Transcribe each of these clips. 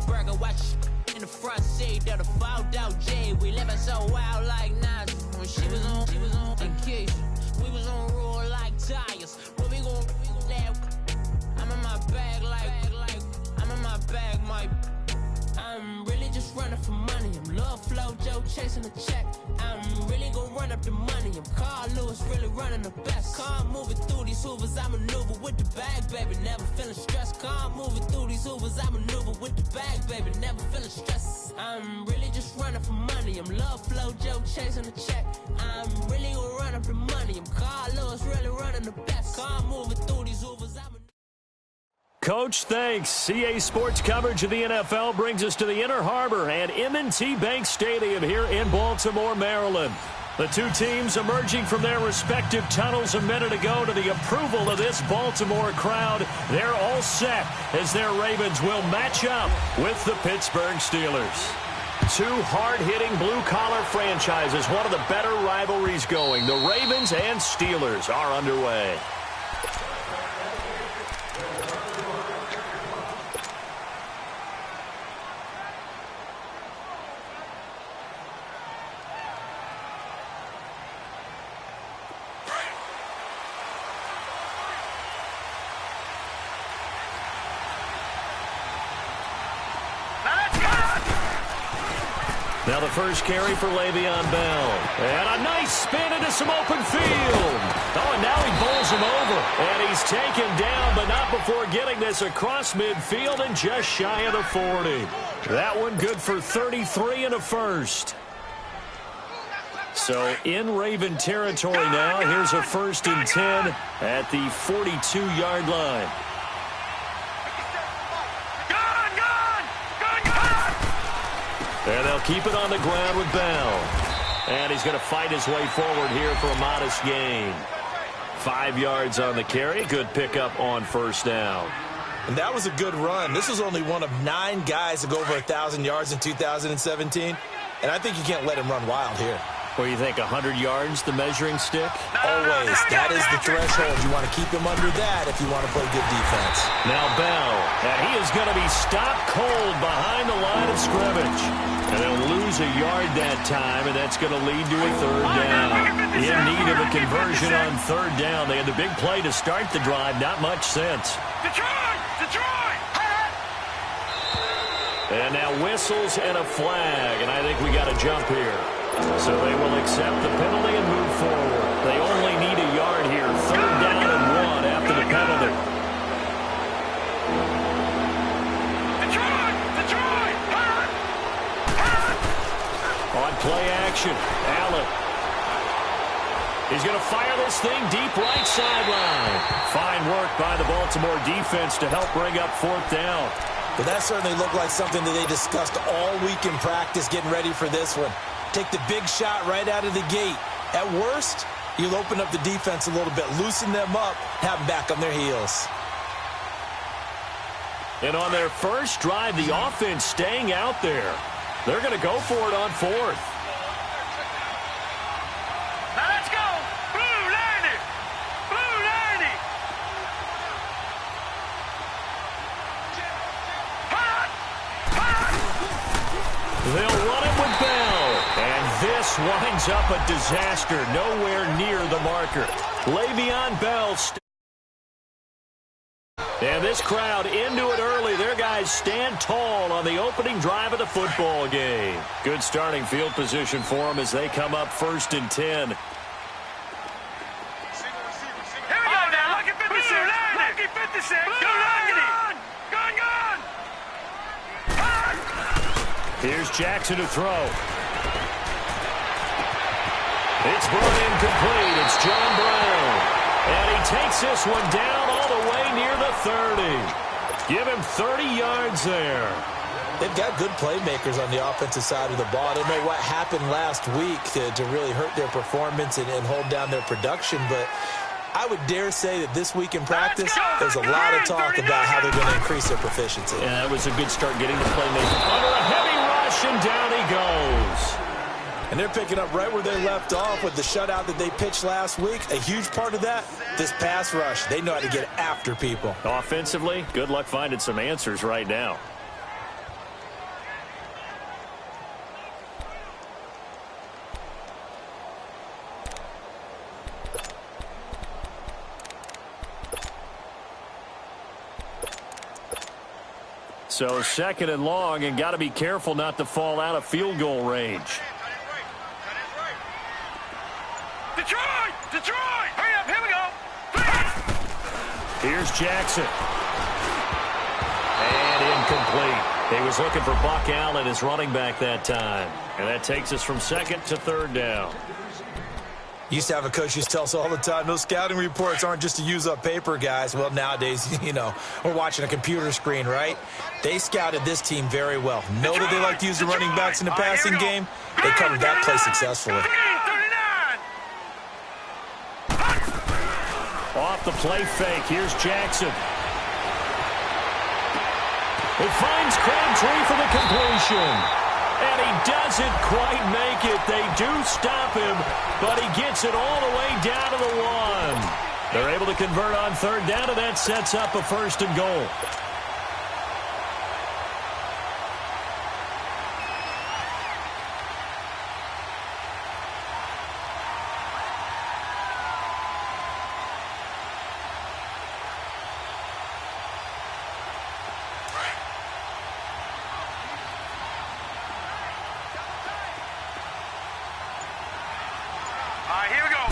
burger, watch in the front seat of the fouled out J. We living so wild like Nas. When she was on vacation, we was on roll like tires. What we gon' let? I'm in my bag like I'm in my bag, my. I'm really just running for money. I'm Love Flow Joe chasing a check. I'm really gonna run up the money. I'm Carl Lewis, really running the best. Calm moving through these hoovers, I maneuver with the bag, baby. Never feeling stressed. Calm moving through these hoovers, I maneuver with the bag, baby. Never feeling stressed. I'm really just running for money. I'm Love Flow Joe chasing a check. I'm really gonna run up the money. I'm Carl Lewis, really running the best. Calm moving through these hoovers, I maneuver. Coach, thanks. CA Sports coverage of the NFL brings us to the Inner Harbor and M&T Bank Stadium here in Baltimore, Maryland. The two teams emerging from their respective tunnels a minute ago to the approval of this Baltimore crowd. They're all set as their Ravens will match up with the Pittsburgh Steelers. Two hard-hitting blue-collar franchises, one of the better rivalries going. The Ravens and Steelers are underway. Now the first carry for Le'Veon Bell. And a nice spin into some open field. Oh, and now he bowls him over. And he's taken down, but not before getting this across midfield and just shy of the 40. That one good for 33 and a first. So in Raven territory now. Here's a 1st and 10 at the 42-yard line. And they'll keep it on the ground with Bell. And he's going to fight his way forward here for a modest gain. 5 yards on the carry. Good pickup on first down. And that was a good run. This was only one of 9 guys to go over 1,000 yards in 2017. And I think you can't let him run wild here. What do you think, 100 yards, the measuring stick? Always. That is the threshold. You want to keep him under that if you want to play good defense. Now Bell, and he is going to be stopped cold behind the line of scrimmage. And they'll lose a yard that time, and that's going to lead to a 3rd down. In need of a conversion on 3rd down. They had the big play to start the drive, not much sense. Detroit! And now whistles and a flag, and I think we got a jump here. So they will accept the penalty and move forward. They only need a yard here. 3rd down and 1 after the penalty. Detroit! On play action, Allen. He's going to fire this thing deep right sideline. Fine work by the Baltimore defense to help bring up 4th down. But that certainly looked like something that they discussed all week in practice, getting ready for this one. Take the big shot right out of the gate. At worst, you'll open up the defense a little bit, loosen them up, have them back on their heels. And on their first drive, the offense staying out there. They're going to go for it on 4th. Now let's go. Blue Lanny. They'll run it with Bell. And this winds up a disaster. Nowhere near the marker. Le'Veon Bell. And this crowd into it early. Their guys stand tall on the opening drive of the football game. Good starting field position for them as they come up 1st and 10. Here we go now. Lucky 56. Lucky 56. Gun. Here's Jackson to throw. It's brought incomplete. It's John Brown. And he takes this one down all the way near the 30. Give him 30 yards there. They've got good playmakers on the offensive side of the ball. I don't know what happened last week to really hurt their performance and hold down their production, but I would dare say that this week in practice, there's a lot of talk about how they're going to increase their proficiency. Yeah, that was a good start getting the playmaker under a heavy rush, and down he goes. And they're picking up right where they left off with the shutout that they pitched last week. A huge part of that, this pass rush. They know how to get after people. Offensively, good luck finding some answers right now. So 2nd and long, and got to be careful not to fall out of field goal range. Detroit! Detroit! Hurry up, here we go! Here's Jackson. And incomplete. He was looking for Buck Allen as running back that time. And that takes us from 2nd to 3rd down. Used to have a coach who used to tell us all the time, those scouting reports aren't just to use up paper, guys. Well, nowadays, we're watching a computer screen, right? They scouted this team very well. Know that they like to use the running backs in the passing game. They covered that play successfully. Off the play fake. Here's Jackson. He finds Crabtree for the completion. And he doesn't quite make it. They do stop him, but he gets it all the way down to the 1. They're able to convert on 3rd down, and that sets up a 1st and goal. Here we go.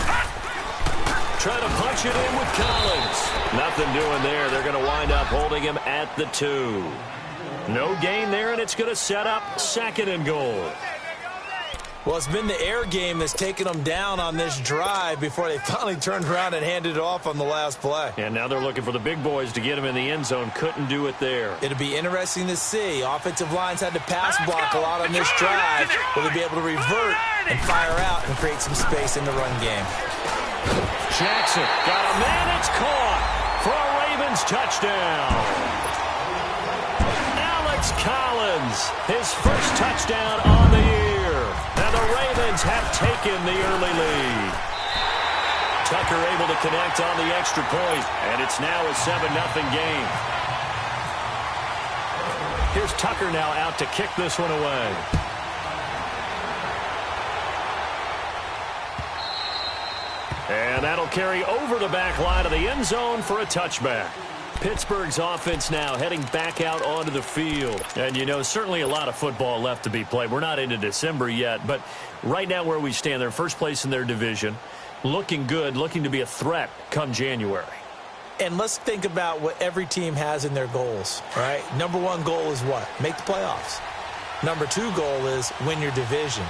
Trying to punch it in with Collins. Nothing doing there. They're going to wind up holding him at the 2. No gain there, and it's going to set up 2nd and goal. Well, it's been the air game that's taken them down on this drive before they finally turned around and handed it off on the last play. And now they're looking for the big boys to get him in the end zone. Couldn't do it there. It'll be interesting to see. Offensive lines had to pass block a lot on this drive. Will they be able to revert and fire out and create some space in the run game? Jackson got a man. It's caught for a Ravens touchdown. Alex Collins, his first touchdown on the year. And the Ravens have taken the early lead. Tucker able to connect on the extra point, and it's now a 7-0 game. Here's Tucker now out to kick this one away. And that'll carry over the back line of the end zone for a touchback. Pittsburgh's offense now heading back out onto the field. And, certainly a lot of football left to be played. We're not into December yet, but right now where we stand, they're first place in their division. Looking good, looking to be a threat come January. And let's think about what every team has in their goals, right? Number 1 goal is what? Make the playoffs. Number 2 goal is win your division.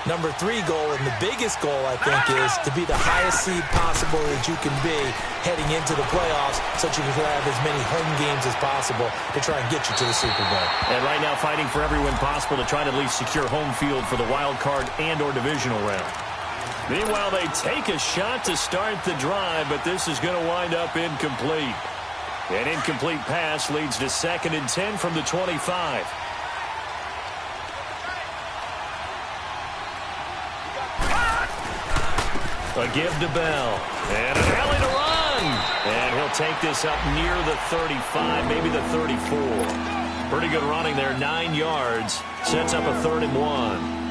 Number 3 goal, and the biggest goal, I think, is to be the highest seed possible that you can be heading into the playoffs so that you can have as many home games as possible to try and get you to the Super Bowl. And right now fighting for every win possible to try to at least secure home field for the wild card and or divisional round. Meanwhile, they take a shot to start the drive, but this is going to wind up incomplete. An incomplete pass leads to 2nd and 10 from the 25. A give to Bell. And an alley to run. And he'll take this up near the 35, maybe the 34. Pretty good running there, 9 yards. Sets up a 3rd and 1.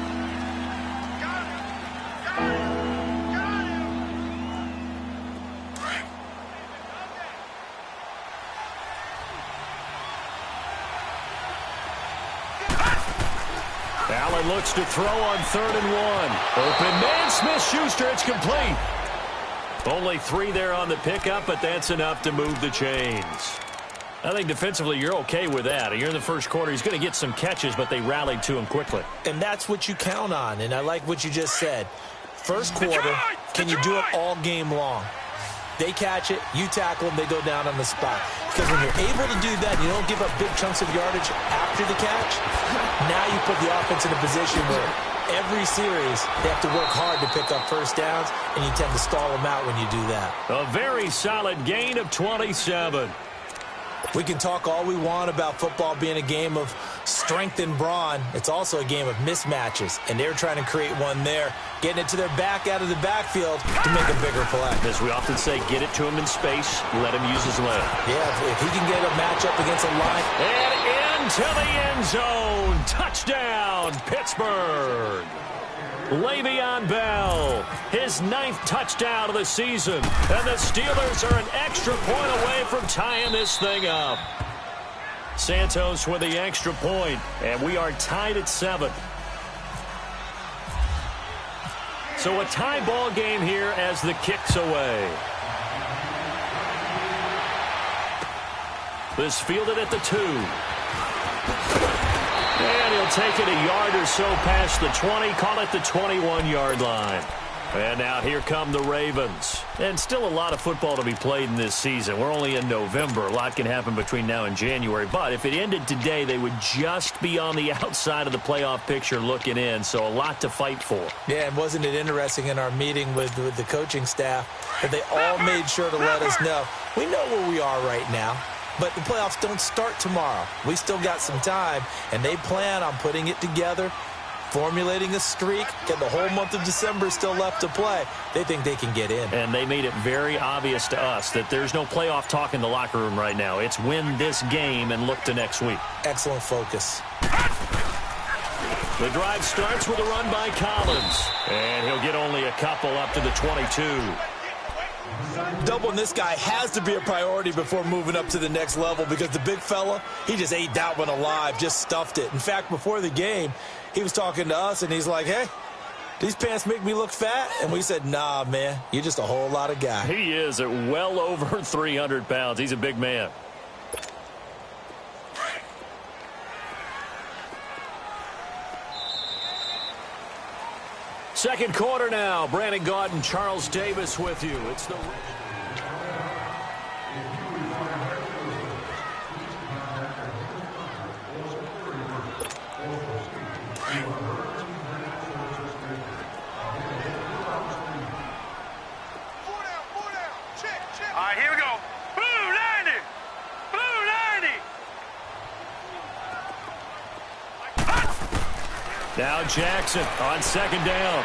Allen looks to throw on 3rd and 1. Open man, Smith-Schuster, it's complete. Only 3 there on the pickup, but that's enough to move the chains. I think defensively you're okay with that. You're in the first quarter. He's going to get some catches, but they rallied to him quickly. And that's what you count on, and I like what you just said. First quarter, can you do it all game long? They catch it, you tackle them, they go down on the spot. Because when you're able to do that, you don't give up big chunks of yardage after the catch. Now you put the offense in a position where every series they have to work hard to pick up first downs, and you tend to stall them out when you do that. A very solid gain of 27. We can talk all we want about football being a game of strength and brawn. It's also a game of mismatches, and they're trying to create one there, getting it to their back out of the backfield to make a bigger play. As we often say, get it to him in space, let him use his leg. Yeah, if he can get a matchup against a line. And into the end zone. Touchdown, Pittsburgh. Le'Veon Bell, his 9th touchdown of the season. And the Steelers are an extra point away from tying this thing up. Santos with the extra point, and we are tied at 7. So a tie ball game here as the kick's away. This fielded at the 2. And he'll take it a yard or so past the 20, call it the 21-yard line. And now here come the Ravens. And still a lot of football to be played in this season. We're only in November. A lot can happen between now and January. But if it ended today, they would just be on the outside of the playoff picture looking in. So a lot to fight for. Yeah, and wasn't it interesting in our meeting with the coaching staff that they all made sure to let us know, we know where we are right now. But the playoffs don't start tomorrow. We still got some time, and they plan on putting it together, formulating a streak, and the whole month of December still left to play. They think they can get in. And they made it very obvious to us that there's no playoff talk in the locker room right now. It's win this game and look to next week. Excellent focus. The drive starts with a run by Collins, and he'll get only a couple up to the 22. Doubling this guy has to be a priority before moving up to the next level because the big fella, he just ate that one alive, just stuffed it. In fact, before the game, he was talking to us, and he's like, hey, these pants make me look fat? And we said, nah, man, you're just a whole lot of guy. He is at well over 300 pounds. He's a big man. Second quarter now. Brandon Gaudin and Charles Davis with you. It's the... All right, here we go. Blue 90. Blue 90. Now Jackson on second down.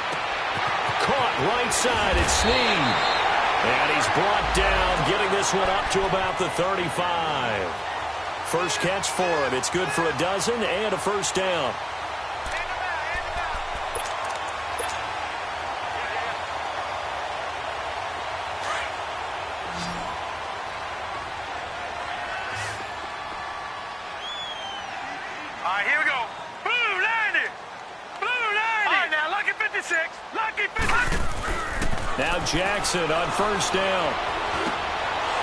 Caught right side at Snead. And he's brought down, getting this one up to about the 35. First catch for him. It's good for a dozen and a first down. All right, here we go. Blue 90. Blue 90. All right, now, lucky 56. Lucky 56. Now Jackson on first down.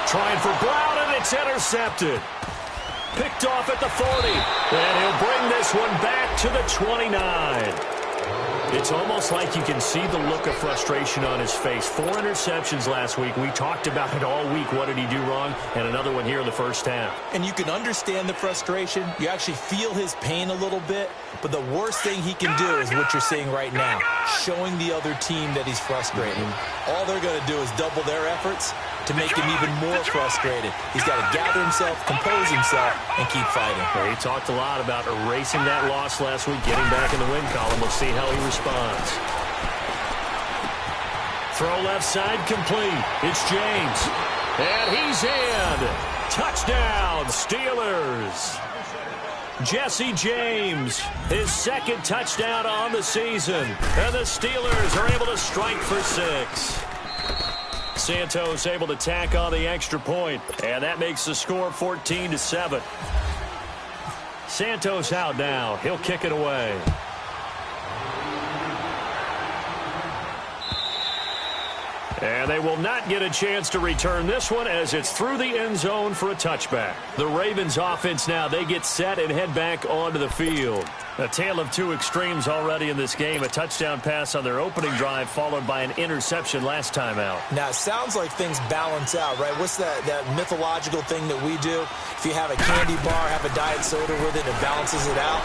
Trying for Brown, and it's intercepted. Picked off at the 40. And he'll bring this one back to the 29. It's almost like you can see the look of frustration on his face. 4 interceptions last week. We talked about it all week. What did he do wrong? And another one here in the first half. And you can understand the frustration. You actually feel his pain a little bit. But the worst thing he can do is what you're seeing right now, showing the other team that he's frustrated. All they're going to do is double their efforts to make him even more frustrated. He's got to gather himself, compose himself, and keep fighting. He talked a lot about erasing that loss last week, getting back in the win column. We'll see how he responds. Throw left side complete. It's James. And he's in. Touchdown, Steelers. Jesse James, his second touchdown on the season. And the Steelers are able to strike for 6. Santos able to tack on the extra point, and that makes the score 14-7. Santos out now. He'll kick it away. And they will not get a chance to return this one as it's through the end zone for a touchback. The Ravens offense now, they get set and head back onto the field. A tale of two extremes already in this game. A touchdown pass on their opening drive followed by an interception last time out. Now, it sounds like things balance out, right? What's that mythological thing that we do? If you have a candy bar, have a diet soda with it, it balances it out.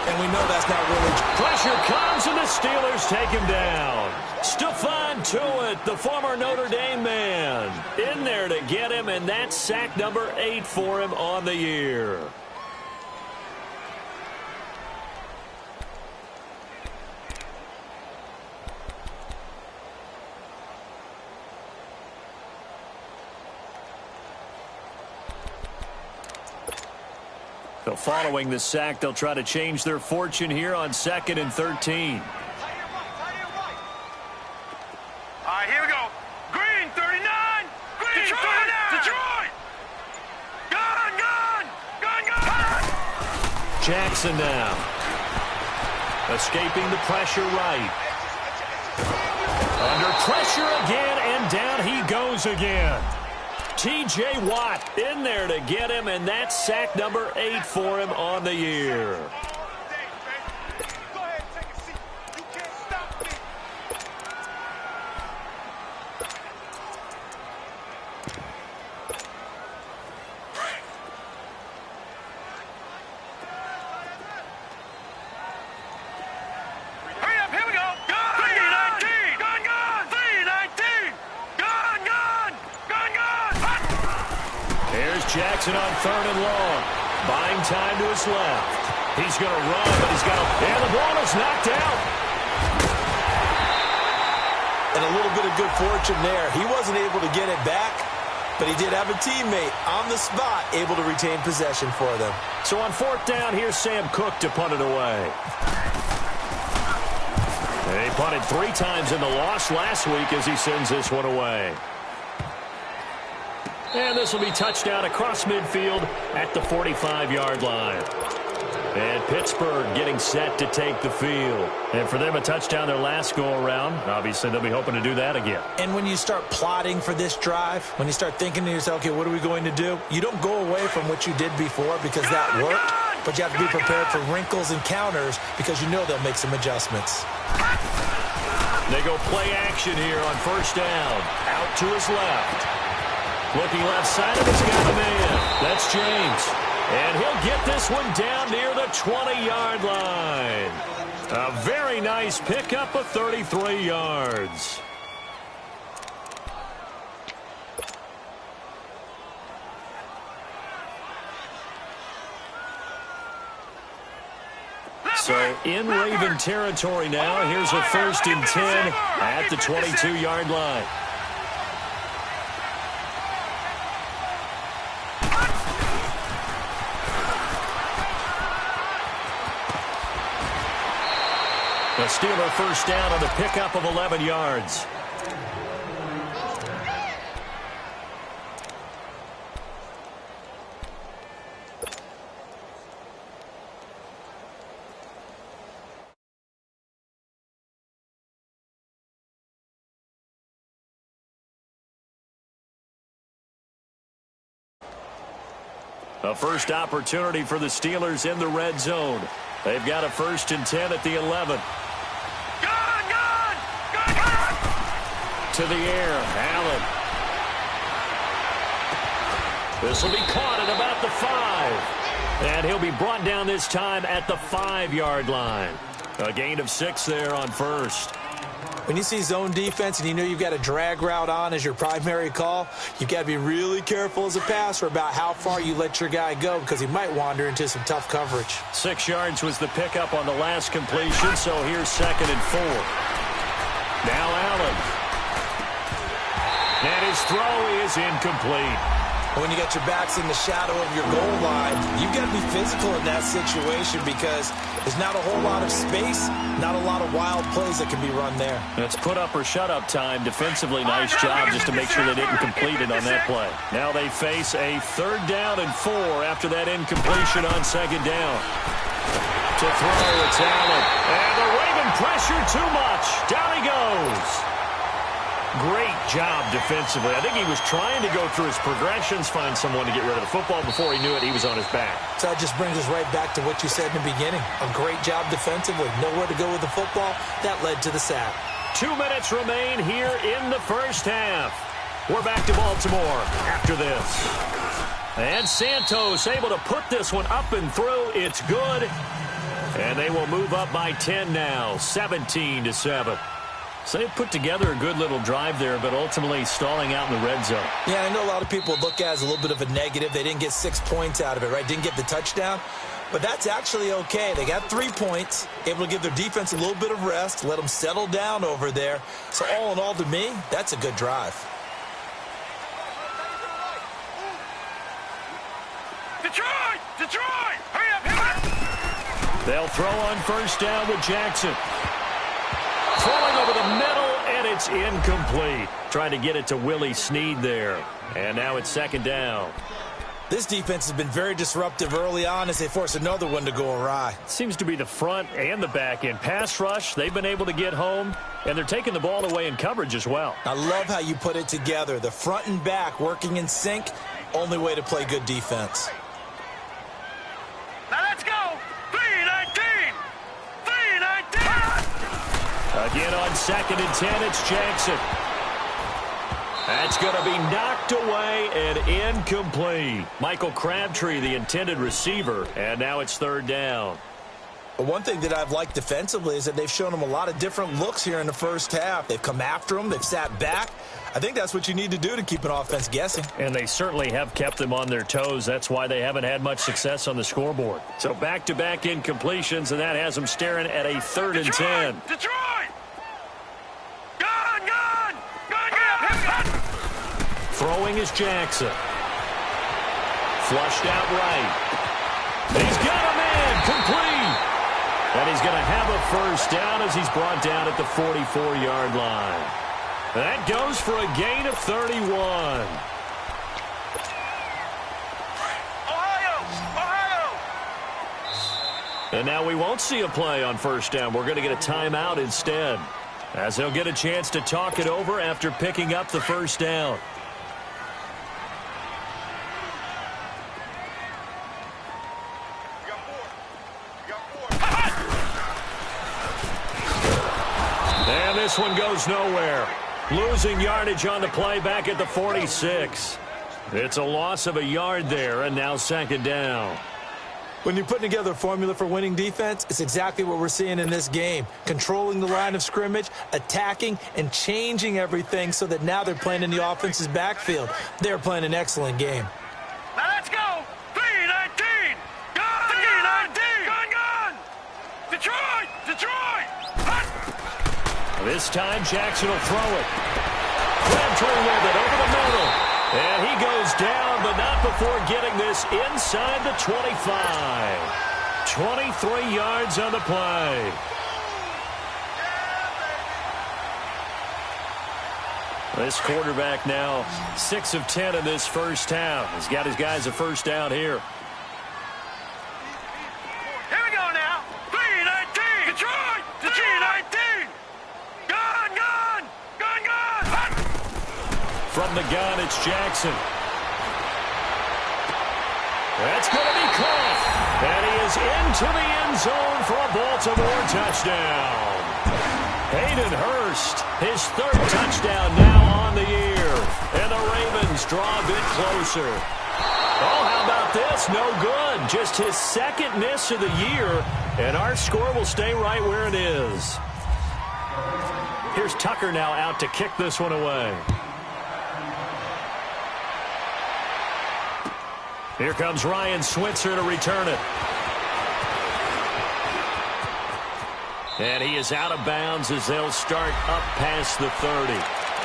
And we know that's not really true. Pressure comes, and the Steelers take him down. Stephon Tuitt, the former Notre Dame man, in there to get him, and that's sack number 8 for him on the year. So following the sack, they'll try to change their fortune here on 2nd and 13. All right, here we go. Green 39. Green Detroit, 39. Detroit. Gun. Jackson now. Escaping the pressure right. Under pressure again, and down he goes again. T.J. Watt in there to get him, and that's sack number 8 for him on the year. Jackson on 3rd and long. Buying time to his left. He's going to run, but he's got to... And the ball is knocked out. And a little bit of good fortune there. He wasn't able to get it back, but he did have a teammate on the spot able to retain possession for them. So on 4th down, here's Sam Cook to punt it away. And he punted 3 times in the loss last week as he sends this one away. And this will be touchdown across midfield at the 45-yard line. And Pittsburgh getting set to take the field. And for them, a touchdown their last go-around. Obviously, they'll be hoping to do that again. And when you start plotting for this drive, when you start thinking to yourself, okay, what are we going to do? You don't go away from what you did before because that worked, but you have to be prepared for wrinkles and counters because you know they'll make some adjustments. They go play action here on 1st down. Out to his left. Looking left side of his got a man. That's James. And he'll get this one down near the 20-yard line. A very nice pickup of 33 yards. So in Raven territory now. Here's a 1st and 10 at the 22-yard line. The Steeler 1st down on the pickup of 11 yards. A first opportunity for the Steelers in the red zone. They've got a 1st and 10 at the 11. To the air, Allen. This will be caught at about the 5. And he'll be brought down this time at the 5-yard line. A gain of 6 there on 1st. When you see zone defense and you know you've got a drag route on as your primary call, you've got to be really careful as a passer about how far you let your guy go because he might wander into some tough coverage. 6 yards was the pickup on the last completion, so here's 2nd and 4. Now Allen. And his throw is incomplete. When you got your backs in the shadow of your goal line, you've got to be physical in that situation because there's not a whole lot of space, not a lot of wild plays that can be run there. It's put up or shut up time. Defensively, nice job just to make sure they didn't complete it on that play. Now they face a 3rd down and 4 after that incompletion on 2nd down. To throw, it's Allen. And the Raven pressure too much. Down he goes. Great job defensively. I think he was trying to go through his progressions, find someone to get rid of the football. Before he knew it, he was on his back. So that just brings us right back to what you said in the beginning. A great job defensively. Nowhere to go with the football. That led to the sack. 2 minutes remain here in the 1st half. We're back to Baltimore after this. And Santos able to put this one up and through. It's good. And they will move up by 10 now, 17-7. So they put together a good little drive there, but ultimately stalling out in the red zone. Yeah, I know a lot of people look at it as a little bit of a negative. They didn't get 6 points out of it, right? Didn't get the touchdown. But that's actually okay. They got 3 points, able to give their defense a little bit of rest, let them settle down over there. So all in all, to me, that's a good drive. Detroit! Detroit! Hurry up, hurry up! They'll throw on 1st down with Jackson. Throwing over the middle, and it's incomplete. Trying to get it to Willie Snead there. And now it's 2nd down. This defense has been very disruptive early on as they force another one to go awry. Seems to be the front and the back end. Pass rush, they've been able to get home, and they're taking the ball away in coverage as well. I love how you put it together. The front and back working in sync, only way to play good defense. Now let's go. 3-19. 3-19. Again on 2nd and 10, it's Jackson. That's going to be knocked away and incomplete. Michael Crabtree, the intended receiver, and now it's 3rd down. But one thing that I've liked defensively is that they've shown them a lot of different looks here in the first half. They've come after them. They've sat back. I think that's what you need to do to keep an offense guessing. And they certainly have kept them on their toes. That's why they haven't had much success on the scoreboard. So back-to-back incompletions, and that has them staring at a 3rd and 10. Detroit! Gone! Throwing is Jackson. Flushed out right. He's got a man complete. And he's going to have a 1st down as he's brought down at the 44-yard line. That goes for a gain of 31. Ohio! And now we won't see a play on 1st down. We're going to get a timeout instead, as he'll get a chance to talk it over after picking up the 1st down. And this one goes nowhere. Losing yardage on the play back at the 46. It's a loss of a yard there, and now 2nd down. When you're putting together a formula for winning defense, it's exactly what we're seeing in this game. Controlling the line of scrimmage, attacking, and changing everything so that now they're playing in the offense's backfield. They're playing an excellent game. Now let's go. 3-19. Gone! 3-19. Gone! Detroit! This time, Jackson will throw it. Crabtree with it over the middle. And he goes down, but not before getting this inside the 25. 23 yards on the play. This quarterback now 6 of 10 in this first half. He's got his guys a 1st down here. Here we go now. 3-19. Detroit! 3-19. Gone! From the gun, it's Jackson. That's going to be caught. And he is into the end zone for a Baltimore touchdown. Hayden Hurst, his 3rd touchdown now on the year. And the Ravens draw a bit closer. Oh, how about this? No good. Just his 2nd miss of the year. And our score will stay right where it is. Here's Tucker now out to kick this one away. Here comes Ryan Switzer to return it. And he is out of bounds as they'll start up past the 30.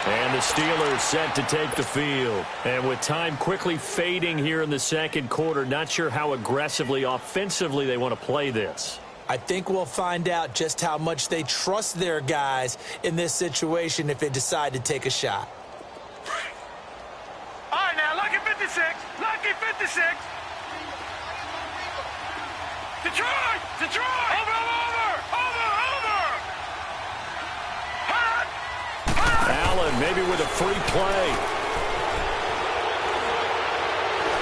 And the Steelers set to take the field. And with time quickly fading here in the 2nd quarter, not sure how aggressively, offensively they want to play this. I think we'll find out just how much they trust their guys in this situation if they decide to take a shot. All right, now, lucky 56. Lucky 56. Detroit! Over! Allen maybe with a free play.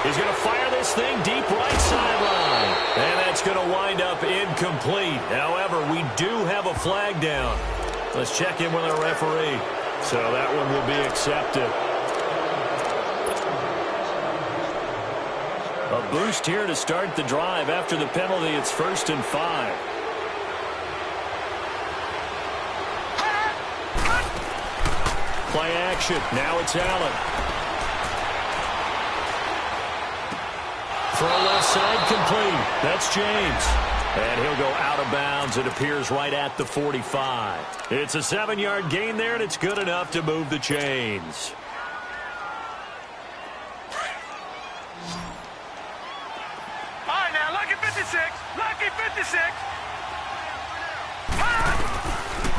He's going to fire this thing deep right sideline. And that's going to wind up incomplete. However, we do have a flag down. Let's check in with our referee. So that one will be accepted. A boost here to start the drive. After the penalty, it's 1st and 5. Play action. Now it's Allen. Throw left side complete. That's James. And he'll go out of bounds. It appears right at the 45. It's a 7-yard gain there, and it's good enough to move the chains. All right, now, lucky 56. Lucky 56.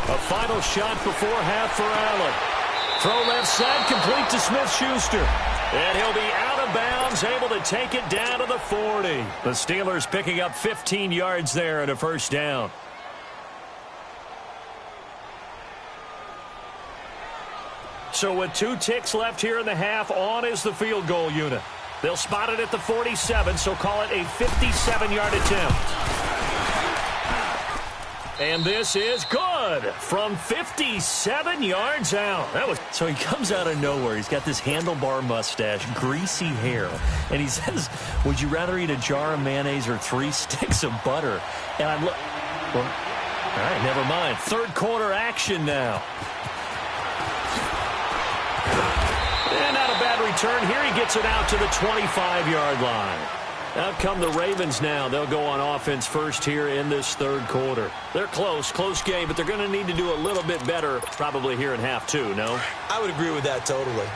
A final shot before half for Allen. Throw left side complete to Smith-Schuster. And he'll be out of bounds, able to take it down to the 40. The Steelers picking up 15 yards there and a first down. So with 2 ticks left here in the half, on is the field goal unit. They'll spot it at the 47, so call it a 57-yard attempt. And this is good from 57 yards out. So he comes out of nowhere. He's got this handlebar mustache, greasy hair, and he says, would you rather eat a jar of mayonnaise or 3 sticks of butter? And I'm well, all right, never mind. Third quarter action now. And not a bad return here. He gets it out to the 25-yard line. Out come the Ravens now. They'll go on offense first here in this third quarter. They're close game, but they're going to need to do a little bit better probably here in half 2, no? I would agree with that totally.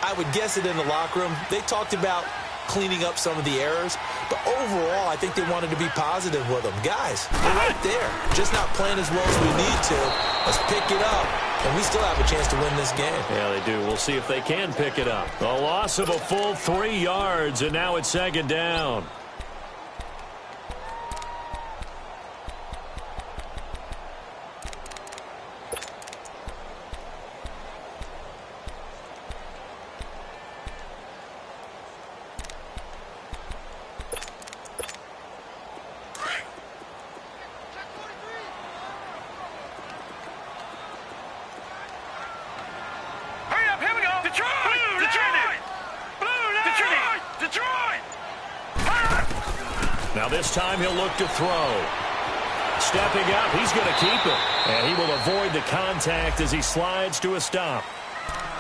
I would guess it in the locker room. They talked about cleaning up some of the errors, but overall, I think they wanted to be positive with them. Guys, we're right there. Just not playing as well as we need to. Let's pick it up, and we still have a chance to win this game. Yeah, they do. We'll see if they can pick it up. A loss of a full 3 yards, and now it's second down. Now this time he'll look to throw. Stepping up, he's going to keep it. And he will avoid the contact as he slides to a stop.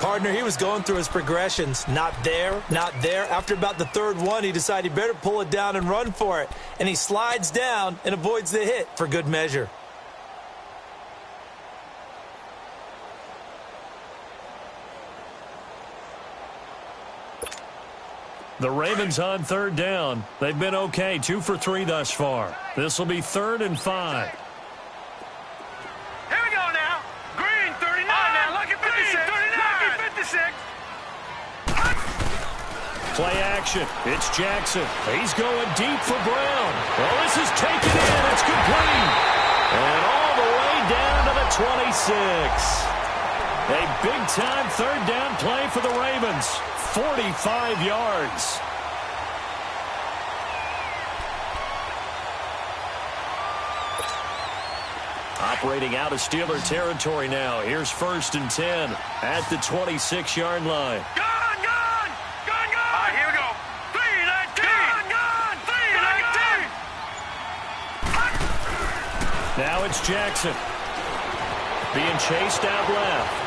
Partner, he was going through his progressions. Not there, not there. After about the third one, he decided he better pull it down and run for it. And he slides down and avoids the hit for good measure. The Ravens on third down. They've been okay, 2 for 3 thus far. This will be 3rd and 5. Here we go now. Green, 39. Now, lucky 56. 39. Lucky 56. Play action. It's Jackson. He's going deep for Brown. Well, this is taken in. It's complete. And all the way down to the 26. A big-time third down play for the Ravens. 45 yards. Operating out of Steeler territory now. Here's 1st and 10 at the 26-yard line. Gone! All right, here we go. 3-19. Gone! 3-19. Now it's Jackson. Being chased out left.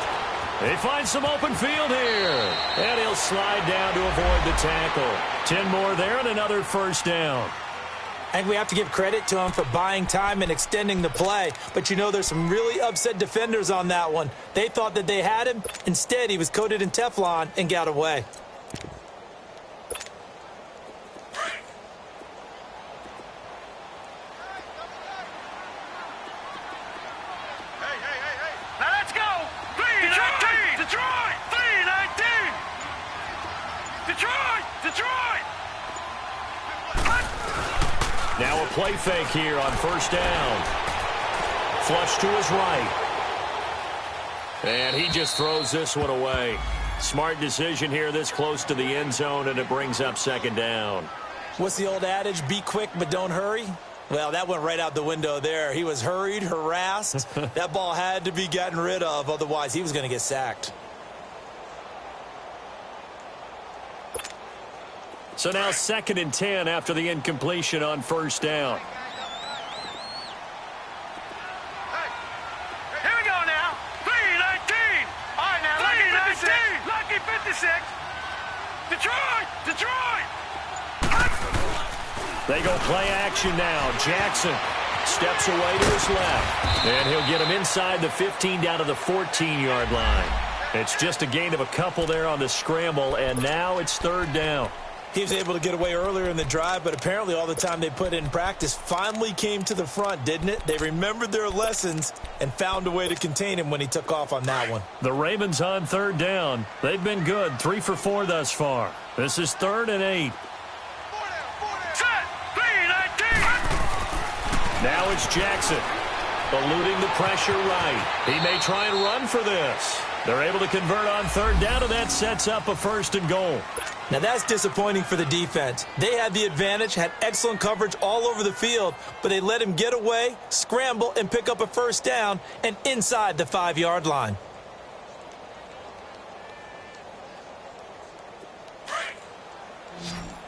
They find some open field here. And he'll slide down to avoid the tackle. 10 more there and another first down. I think we have to give credit to him for buying time and extending the play. But, you know, there's some really upset defenders on that one. They thought that they had him. Instead, he was coated in Teflon and got away. Now a play fake here on first down. Flush to his right. And he just throws this one away. Smart decision here this close to the end zone, and it brings up second down. What's the old adage? Be quick, but don't hurry? Well, that went right out the window there. He was hurried, harassed. That ball had to be gotten rid of, otherwise he was going to get sacked. So now 2nd and 10 after the incompletion on first down. Here we go now. 3-19. All right, now, lucky 56. Detroit. They go play action now. Jackson steps away to his left. And he'll get him inside the 15 down to the 14-yard line. It's just a gain of a couple there on the scramble, and now it's 3rd down. He was able to get away earlier in the drive, but apparently all the time they put in practice finally came to the front, didn't it? They remembered their lessons and found a way to contain him when he took off on that one. The Ravens on third down. They've been good, 3 for 4 thus far. This is 3rd and 8. Set. 3-19. Now it's Jackson, eluding the pressure right. He may try and run for this. They're able to convert on third down, and that sets up a 1st and goal. Now that's disappointing for the defense. They had the advantage, had excellent coverage all over the field, but they let him get away, scramble, and pick up a 1st down and inside the 5-yard line.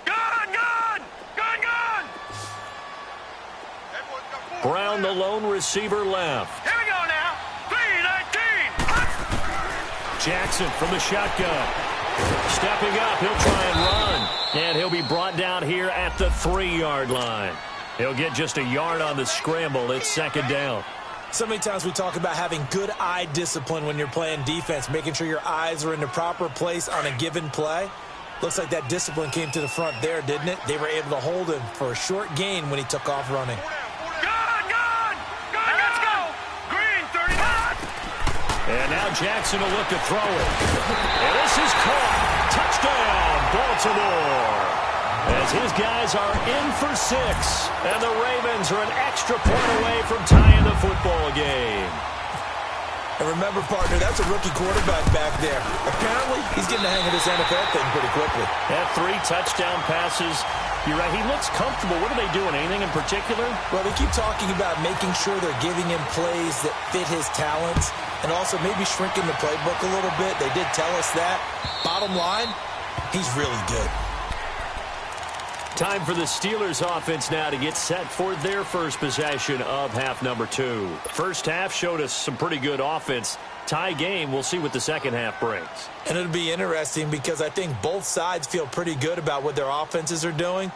Gone! Brown, the lone receiver, left. Here we go now. 3-19. Jackson from the shotgun. Stepping up, he'll try and run. And he'll be brought down here at the 3-yard line. He'll get just a yard on the scramble. It's 2nd down. So many times we talk about having good eye discipline when you're playing defense, making sure your eyes are in the proper place on a given play. Looks like that discipline came to the front there, didn't it? They were able to hold him for a short gain when he took off running. Let's go. Green, 39. And now Jackson will look to throw it. And this is caught. Touchdown, Baltimore. As his guys are in for 6. And the Ravens are an extra point away from tying the football game. And remember, partner, that's a rookie quarterback back there. Apparently, he's getting the hang of this NFL thing pretty quickly. Had 3 touchdown passes. You're right, he looks comfortable. What are they doing? Anything in particular? Well, they keep talking about making sure they're giving him plays that fit his talents and also maybe shrinking the playbook a little bit. They did tell us that. Bottom line, he's really good. Time for the Steelers offense now to get set for their first possession of half number 2. First half showed us some pretty good offense. Tie game, we'll see what the second half brings. And it'll be interesting because I think both sides feel pretty good about what their offenses are doing.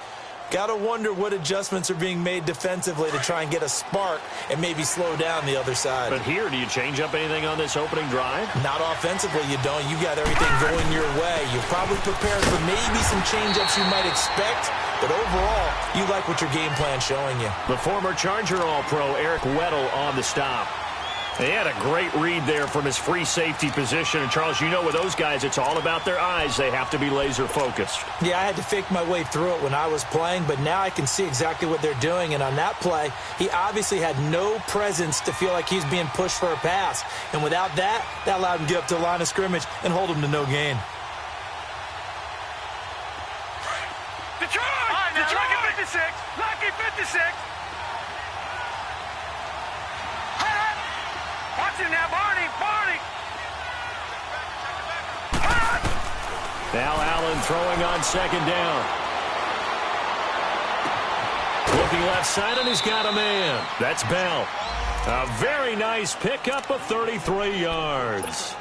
Got to wonder what adjustments are being made defensively to try and get a spark and maybe slow down the other side. But here, do you change up anything on this opening drive? Not offensively, you don't. You got everything going your way. You're probably prepared for maybe some change-ups you might expect, but overall, you like what your game plan's showing you. The former Charger All-Pro Eric Weddle on the stop. He had a great read there from his free safety position. And, Charles, you know with those guys, it's all about their eyes. They have to be laser-focused. Yeah, I had to fake my way through it when I was playing, but now I can see exactly what they're doing. And on that play, he obviously had no presence to feel like he's being pushed for a pass. And without that, that allowed him to get up to the line of scrimmage and hold him to no gain. Detroit! Lucky 56! Lucky 56! Watch it now, Barney! Now Allen throwing on 2nd down. Looking left side, and he's got a man. That's Bell. A very nice pickup of 33 yards.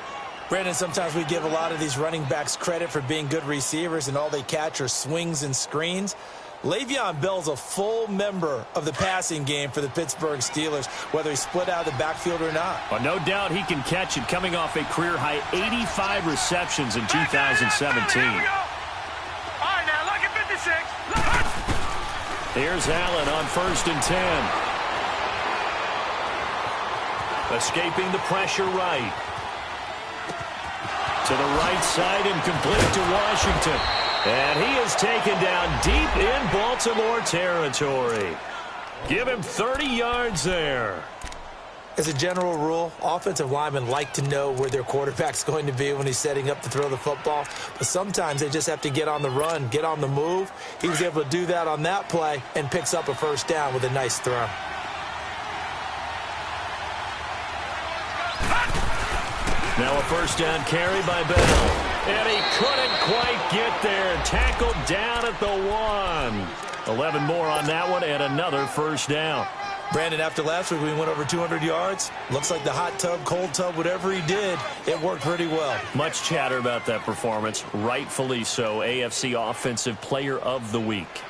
Brandon, sometimes we give a lot of these running backs credit for being good receivers, and all they catch are swings and screens. Le'Veon Bell's a full member of the passing game for the Pittsburgh Steelers, whether he's split out of the backfield or not. Well, no doubt he can catch it, coming off a career-high 85 receptions in 2017. All right, now, lucky 56. Here's Allen on 1st and 10. Escaping the pressure right. To the right side, incomplete to Washington. And he is taken down deep in Baltimore territory. Give him 30 yards there. As a general rule, offensive linemen like to know where their quarterback's going to be when he's setting up to throw the football. But sometimes they just have to get on the run, get on the move. He was able to do that on that play and picks up a 1st down with a nice throw. Now a 1st down carry by Bell. And he couldn't quite get there. Tackled down at the 1. 11 more on that one and another 1st down. Brandon, after last week we went over 200 yards. Looks like the hot tub, cold tub, whatever he did, it worked pretty well. Much chatter about that performance. Rightfully so. AFC Offensive Player of the Week.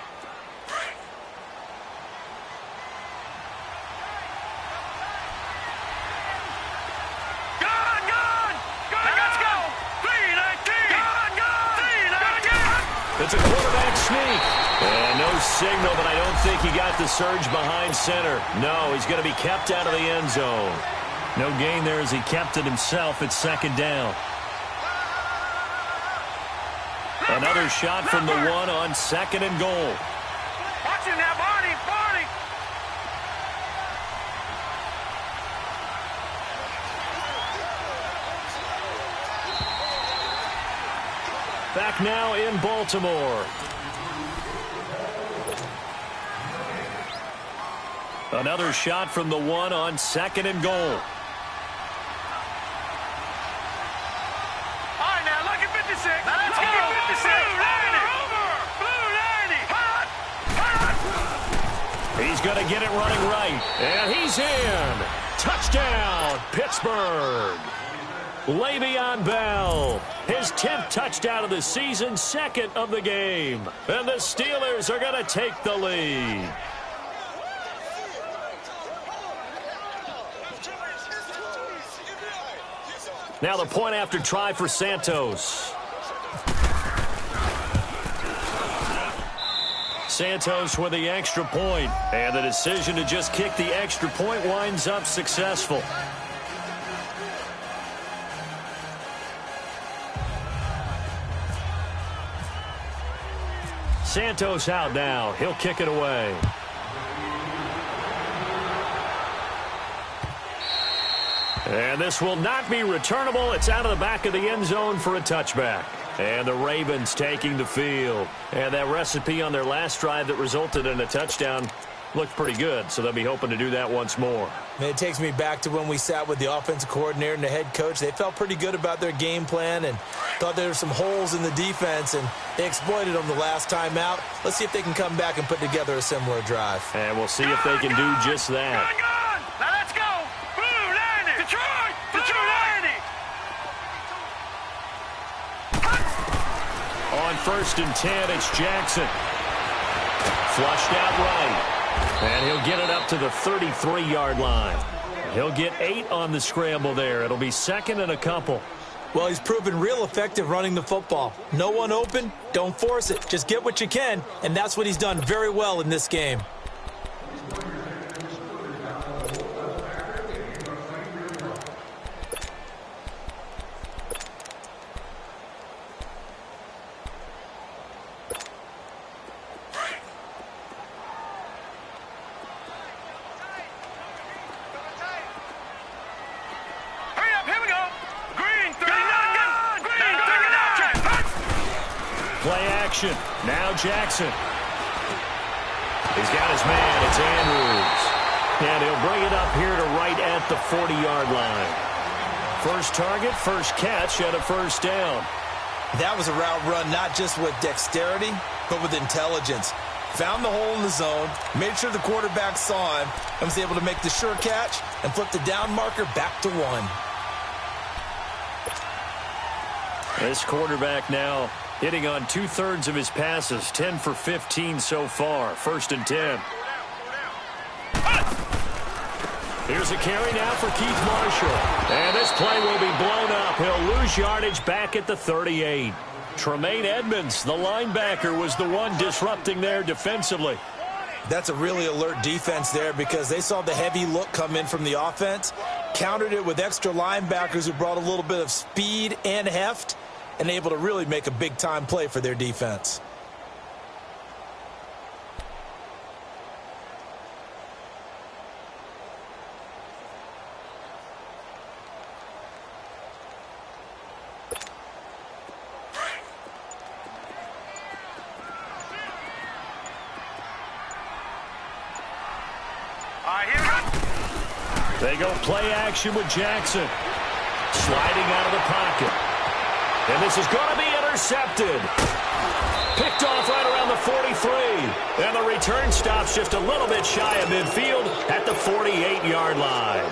It's a quarterback sneak. And no signal, but I don't think he got the surge behind center. No, he's going to be kept out of the end zone. No gain there as he kept it himself at second down. Another shot from the one on second and goal. Watch him now, Barney, Barney. Back now in Baltimore. Another shot from the one on second and goal. All right, now, lucky 56. Now, let's go. 56. Blue 90. He's going to get it running right. And he's in. Touchdown, Pittsburgh. Le'Veon Bell, his 10th touchdown of the season, second of the game. And the Steelers are going to take the lead. Now the point after try for Santos. Santos with the extra point. And the decision to just kick the extra point winds up successful. Santos out now. He'll kick it away. And this will not be returnable. It's out of the back of the end zone for a touchback. And the Ravens taking the field. And that recipe on their last drive that resulted in a touchdown looked pretty good, so they'll be hoping to do that once more. It takes me back to when we sat with the offensive coordinator and the head coach. They felt pretty good about their game plan and thought there were some holes in the defense, and they exploited them the last time out. Let's see if they can come back and put together a similar drive. And we'll see if they can do just that. Gun. Now, let's go. Blue 90. Detroit. Detroit 90. On 1st and 10, it's Jackson. Flushed out right. And he'll get it up to the 33-yard line. He'll get 8 on the scramble there. It'll be second and a couple. Well, he's proven real effective running the football. No one open, don't force it. Just get what you can, and that's what he's done very well in this game. Now Jackson. He's got his man. It's Andrews. And he'll bring it up here to right at the 40-yard line. First target, first catch at a first down. That was a route run not just with dexterity, but with intelligence. Found the hole in the zone, made sure the quarterback saw him, and was able to make the sure catch and flip the down marker back to 1. This quarterback now hitting on 2/3 of his passes, 10 for 15 so far. 1st and 10. Here's a carry now for Keith Marshall. And this play will be blown up. He'll lose yardage back at the 38. Tremaine Edmonds, the linebacker, was the one disrupting there defensively. That's a really alert defense there because they saw the heavy look come in from the offense, countered it with extra linebackers who brought a little bit of speed and heft, and able to really make a big-time play for their defense. They go play action with Jackson. Sliding out of the pocket. And this is going to be intercepted. Picked off right around the 43. And the return stops just a little bit shy of midfield at the 48-yard line.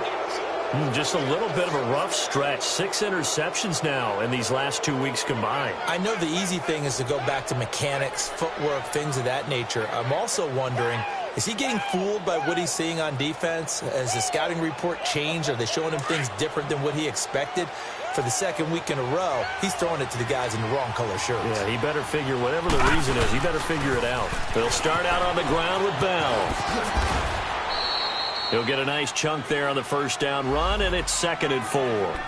Just a little bit of a rough stretch. 6 interceptions now in these last 2 weeks combined. I know the easy thing is to go back to mechanics, footwork, things of that nature. I'm also wondering Is he getting fooled by what he's seeing on defense? Has the scouting report changed? Are they showing him things different than what he expected? For the second week in a row, he's throwing it to the guys in the wrong color shirts. Yeah, he better figure whatever the reason is, he better figure it out. They'll start out on the ground with Bell. He'll get a nice chunk there on the first down run, and it's 2nd and 4.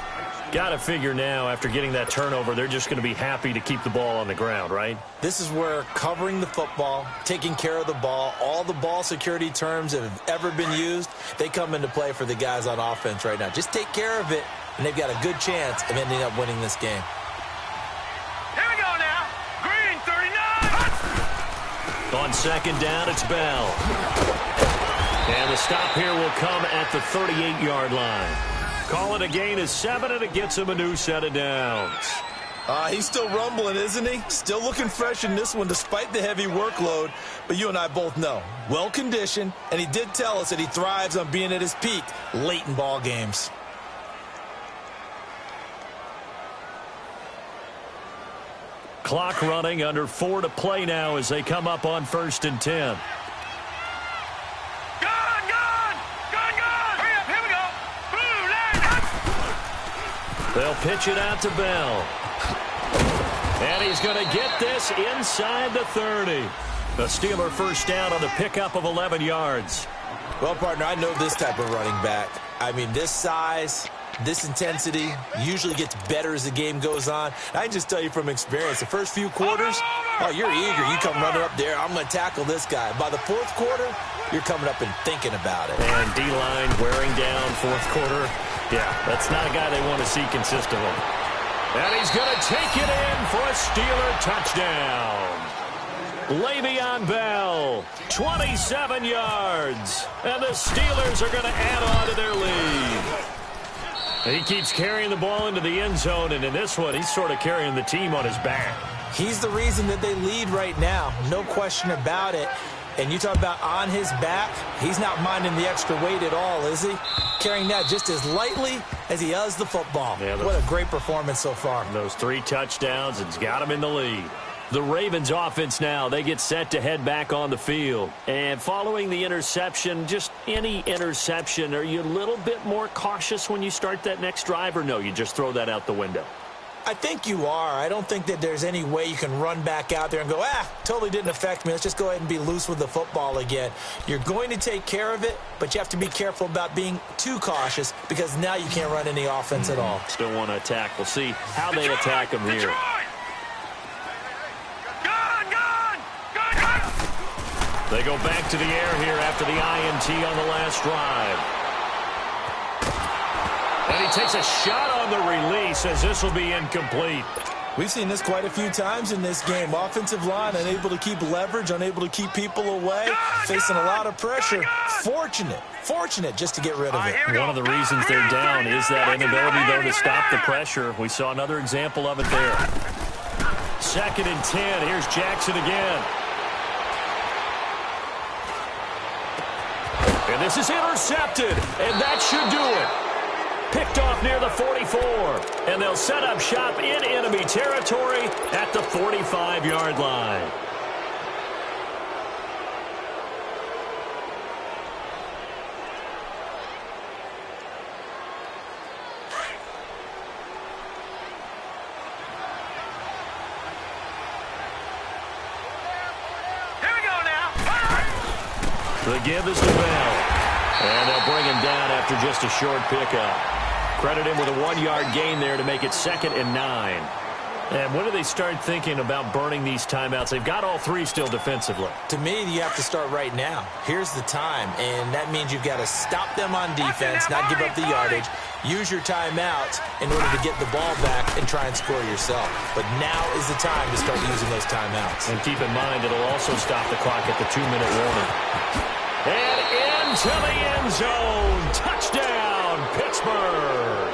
Got to figure now, after getting that turnover, they're just going to be happy to keep the ball on the ground, right? This is where covering the football, taking care of the ball, all the ball security terms that have ever been used, they come into play for the guys on offense right now. Just take care of it, and they've got a good chance of ending up winning this game. Here we go now. Green 39. On 2nd down, it's Bell. And the stop here will come at the 38-yard line. Call it a gain of 7, and it gets him a new set of downs. He's still rumbling, isn't he? Still looking fresh in this one despite the heavy workload. But you and I both know, well-conditioned, and he did tell us that he thrives on being at his peak late in ball games. Clock running, under 4 to play now as they come up on 1st and 10. They'll pitch it out to Bell. And he's going to get this inside the 30. The Steeler first down on the pickup of 11 yards. Well, partner, I know this type of running back. I mean, this size, this intensity usually gets better as the game goes on. I can just tell you from experience, the first few quarters, oh, you're eager. You come running up there, I'm going to tackle this guy. By the 4th quarter, you're coming up and thinking about it. And D-line wearing down 4th quarter. Yeah, that's not a guy they want to see consistently. And he's going to take it in for a Steeler touchdown. Le'Veon Bell, 27 yards. And the Steelers are going to add on to their lead. And he keeps carrying the ball into the end zone, and in this one, he's sort of carrying the team on his back. He's the reason that they lead right now. No question about it. And you talk about on his back, he's not minding the extra weight at all, is he? Carrying that just as lightly as he does the football. Yeah, what a great performance so far. Those 3 touchdowns, it's got him in the lead. The Ravens offense now, they get set to head back on the field. And following the interception, just any interception, are you a little bit more cautious when you start that next drive, or no, you just throw that out the window? I think you are. I don't think that there's any way you can run back out there and go, totally didn't affect me. Let's just go ahead and be loose with the football again. You're going to take care of it, but you have to be careful about being too cautious because now you can't run any offense at all. Still want to attack. We'll see how they attack him here. They go back to the air here after the INT on the last drive. And he takes a shot on the release as this will be incomplete. We've seen this quite a few times in this game. Offensive line unable to keep leverage, unable to keep people away, facing a lot of pressure. Fortunate just to get rid of it. One of the reasons they're down is that inability, though, to stop the pressure. We saw another example of it there. 2nd and 10. Here's Jackson again. And this is intercepted, and that should do it. Picked off near the 44, and they'll set up shop in enemy territory at the 45-yard line. Here we go now. The give is to Bell. And they'll bring him down after just a short pickup. Credit him with a 1-yard gain there to make it 2nd and 9. And when do they start thinking about burning these timeouts? They've got all 3 still defensively. To me, you have to start right now. Here's the time, and that means you've got to stop them on defense, not give up the yardage, use your timeouts in order to get the ball back and try and score yourself. But now is the time to start using those timeouts. And keep in mind, it'll also stop the clock at the 2-minute warning. And into the end zone. Touchdown, Pittsburgh.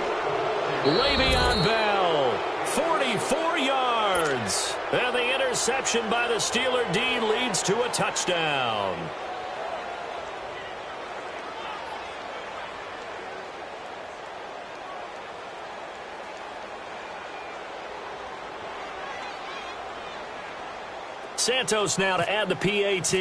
Le'Veon Bell, 44 yards. And the interception by the Steeler D leads to a touchdown. Santos now to add the PAT.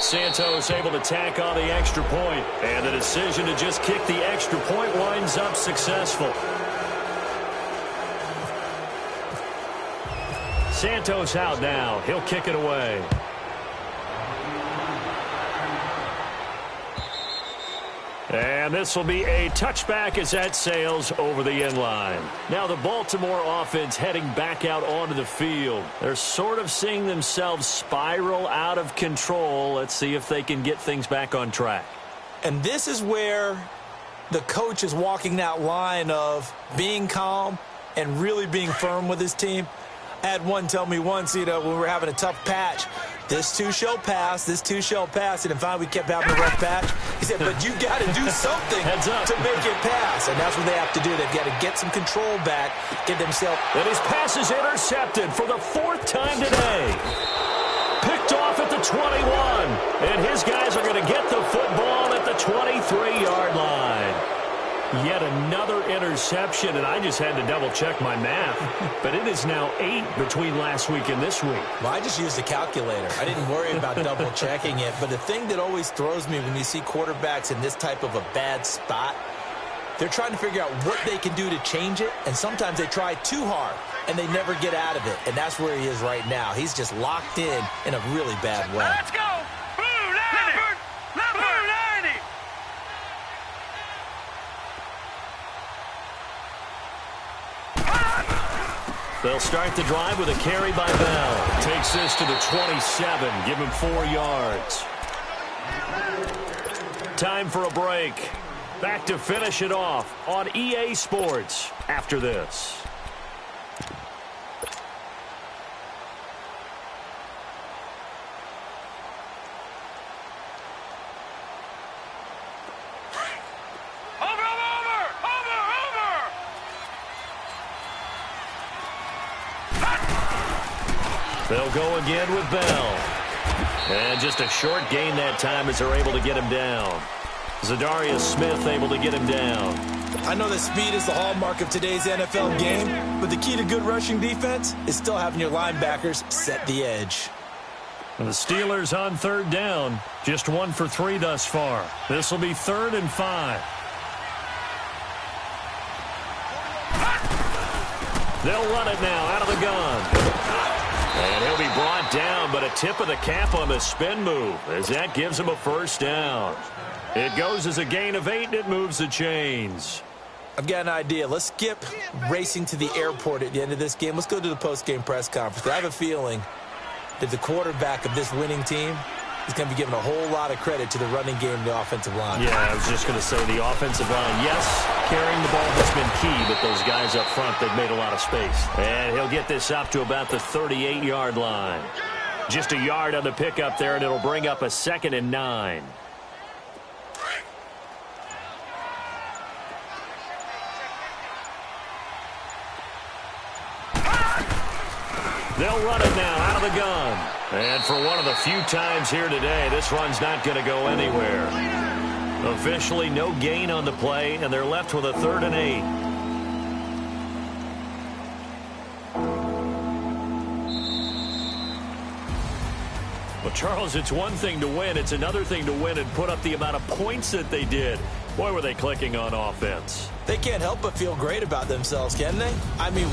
Santos able to tack on the extra point, and the decision to just kick the extra point winds up successful. Santos out now. He'll kick it away. And this will be a touchback as that sails over the end line. Now the Baltimore offense heading back out onto the field. They're sort of seeing themselves spiral out of control. Let's see if they can get things back on track. And this is where the coach is walking that line of being calm and really being firm with his team. I had one tell me once, when we were having a tough patch, this too shall pass, this too shall pass. And finally we kept having a rough patch. He said, but you got to do something to make it pass. And that's what they have to do. They've got to get some control back, get themselves. And his pass is intercepted for the 4th time today. Picked off at the 21. And his guys are going to get the football at the 23-yard line. Yet another interception, and I just had to double-check my math. But it is now 8 between last week and this week. Well, I just used a calculator. I didn't worry about double-checking it. But the thing that always throws me when you see quarterbacks in this type of a bad spot, they're trying to figure out what they can do to change it, and sometimes they try too hard, and they never get out of it. And that's where he is right now. He's just locked in a really bad way. Let's go! Blue 90! Blue 90! They'll start the drive with a carry by Bell. Takes this to the 27. Give him 4 yards. Time for a break. Back to finish it off on EA Sports after this. They'll go again with Bell. And just a short gain that time as they're able to get him down. Zadarius Smith able to get him down. I know that speed is the hallmark of today's NFL game, but the key to good rushing defense is still having your linebackers set the edge. And the Steelers on 3rd down. Just 1 for 3 thus far. This will be 3rd and 5. They'll run it now out of the gun. And he'll be brought down, but a tip of the cap on the spin move as that gives him a 1st down. It goes as a gain of 8, and it moves the chains. I've got an idea. Let's skip racing to the airport at the end of this game. Let's go to the post-game press conference. I have a feeling that the quarterback of this winning team is going to be given a whole lot of credit to the running game and the offensive line. Yeah, I was just going to say the offensive line, yes, carrying the ball has been key, but those guys up front, they've made a lot of space. And he'll get this up to about the 38-yard line. Just a yard on the pickup there, and it'll bring up a 2nd and 9. They'll run it now out of the gun. And for one of the few times here today, this run's not going to go anywhere. Officially no gain on the play, and they're left with a 3rd and 8. Well, Charles, it's one thing to win. It's another thing to win and put up the amount of points that they did. Boy, were they clicking on offense. They can't help but feel great about themselves, can they? I mean...